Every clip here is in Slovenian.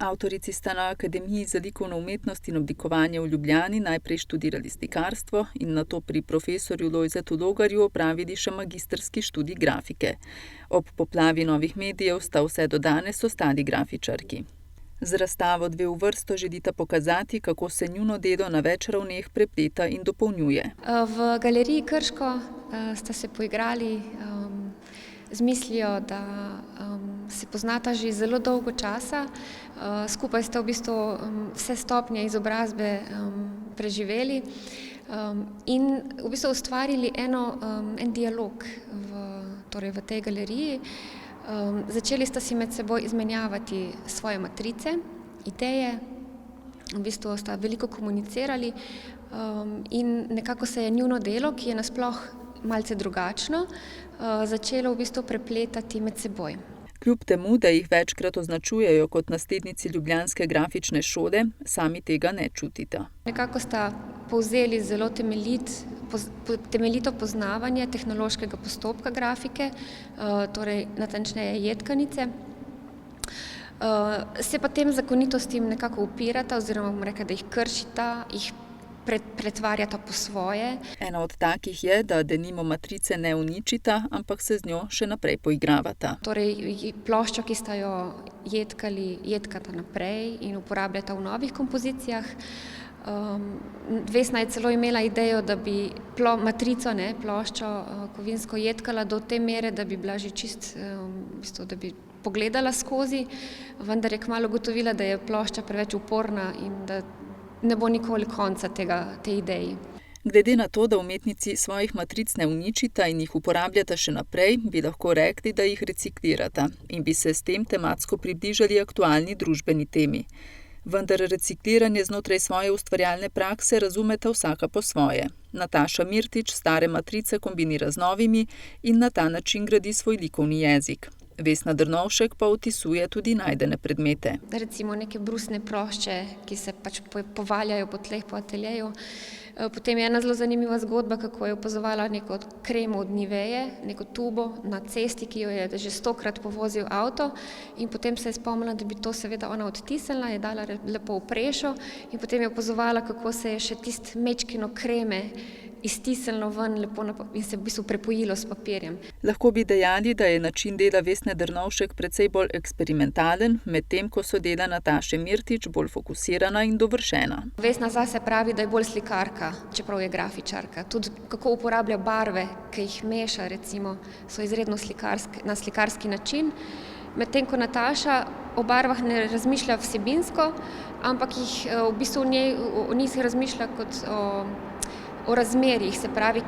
Avtorici sta na Akademiji za likovno umetnost in oblikovanje v Ljubljani najprej študirali slikarstvo in nato pri profesorju Lojzetu Logarju opravili še magistrski študij grafike. Ob poplavi novih medijev sta vse do danes ostali grafičarki. Z razstavo Dve v vrsto želita pokazati, kako se njuno delo na več ravneh prepleta in dopolnjuje. V Galeriji Krško sta se poigrali z mislijo, da se poznata že zelo dolgo časa. Skupaj sta v bistvu vse stopnje izobrazbe preživeli in v bistvu ustvarili en dialog v tej galeriji. Začeli sta si med seboj izmenjavati svoje matrice, ideje, v bistvu sta veliko komunicirali in nekako se je njuno delo, ki je nasploh malce drugačno, začelo v bistvu prepletati med seboj. Kljub temu, da jih večkrat označujejo kot naslednici ljubljanske grafične šole, sami tega ne čutita. Nekako sta povzeli zelo temeljito poznavanje tehnološkega postopka grafike, torej natančneje jedkanice. Se pa tem zakonitostim nekako upirata oziroma bom rekla, da jih kršita, jih pretvarjata po svoje. Ena od takih je, da denimo matrice ne uničita, ampak se z njo še naprej poigravata. Torej ploščo, ki sta jo jedkata naprej in uporabljata v novih kompozicijah. Vesna je celo imela idejo, da bi matrico, ploščo kovinsko jedkala do te mere, da bi bila že da bi pogledala skozi, vendar je kmalu ugotovila, da je plošča preveč uporna in da ne bo nikoli konca te ideji. Glede na to, da umetnici svojih matric ne uničita in jih uporabljata še naprej, bi lahko rekli, da jih reciklirata in bi se s tem tematsko približali aktualni družbeni temi. Vendar recikliranje znotraj svoje ustvarjalne prakse razumeta vsaka po svoje. Nataša Mirtič stare matrice kombinira z novimi in na ta način gradi svoj likovni jezik. Vesna Drnovšek pa otisuje tudi najdene predmete. Recimo neke brusne plošče, ki se pač povaljajo po tleh po ateljeju. Potem je ena zelo zanimiva zgodba, kako je opazovala neko kremo od Niveje, neko tubo na cesti, ki jo je že 100-krat povozil avto in potem se je spomnila, da bi to seveda ona odtisnila, je dala lepo v prešo in potem je opazovala, kako se je še tisto mečkino kreme iztisnilo ven lepo in se v bistvu prepojilo s papirjem. Lahko bi dejali, da je način dela Vesne Drnovšek precej bolj eksperimentalen, medtem ko so dela Nataše Mirtič bolj fokusirana in dovršena. Vesna zase pravi, da je bolj slikarka, čeprav je grafičarka. Tudi kako uporablja barve, ki jih meša, recimo, so izredno na slikarski način. Medtem ko Nataša o barvah ne razmišlja vsebinsko, ampak v bistvu o njih razmišlja kot o razmerjih, se pravi,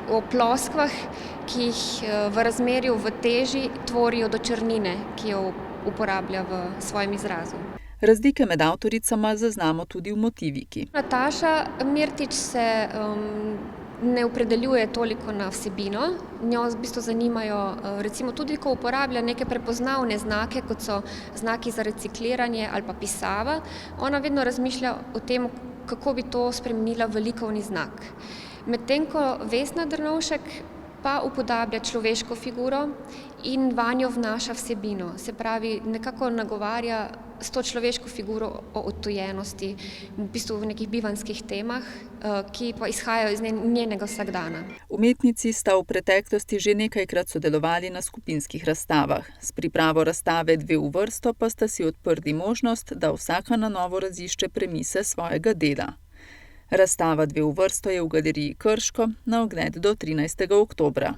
o ploskvah, ki jih v razmerju v teži tvorijo do črnine, ki jo uporablja v svojem izrazu. Razlike med avtoricama zaznamo tudi v motiviki. Nataša Mirtič se ne opredeljuje toliko na vsebino, njo v bistvu zanimajo, recimo tudi, ko uporablja neke prepoznavne znake, kot so znaki za recikliranje ali pa pisava, ona vedno razmišlja o tem, kako bi to spremenila v likovni znak. Medtem ko Vesna Drnovšek pa upodablja človeško figuro in vanjo vnaša vsebino, se pravi, nekako nagovarja s to človeško figuro o odtujenosti, v bistvu v nekih bivanjskih temah, ki pa izhajajo iz njenega vsakdana. Umetnici sta v preteklosti že nekajkrat sodelovali na skupinskih razstavah. S pripravo razstave Dve v vrsto pa sta si odprli možnost, da vsaka na novo razišče premise svojega dela. Razstava Dve v vrsto je v Galeriji Krško na ogled do 13. oktobra.